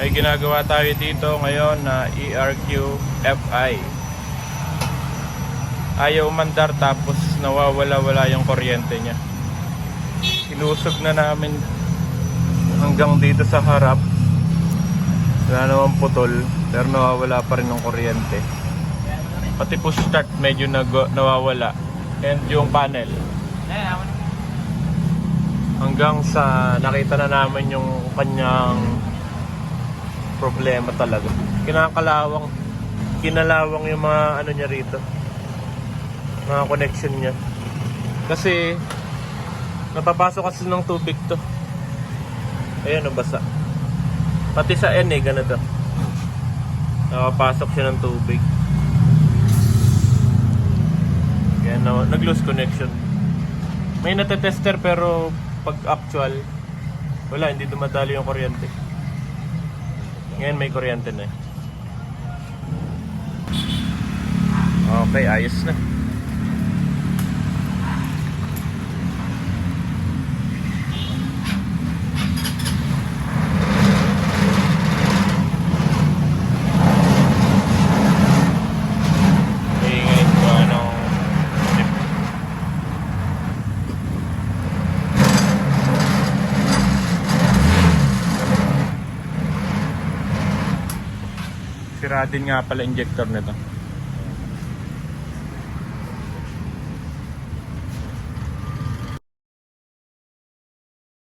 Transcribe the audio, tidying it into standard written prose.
May ginagawa tayo dito ngayon na ERQ FI. Ayaw umandar tapos nawawala-wala yung kuryente niya. Ilusog na namin hanggang dito sa harap. Wala naman putol, pero nawawala pa rin ng kuryente. Pati push start medyo nawawala. And yung panel. Hanggang sa nakita na namin yung kanyang problema talaga. Kinalawang yung mga ano niya rito. Mga connection niya. Kasi napapasok kasi ng tubig to. Ayan, nabasa. Pati sa N ganito. Napapasok siya ng tubig. Kaya nag-lose connection. May natetester pero pag actual, wala, hindi dumadali yung kuryente. Ngayon may kuryente na. Okay, ayos na. Sira din nga pala injector nito.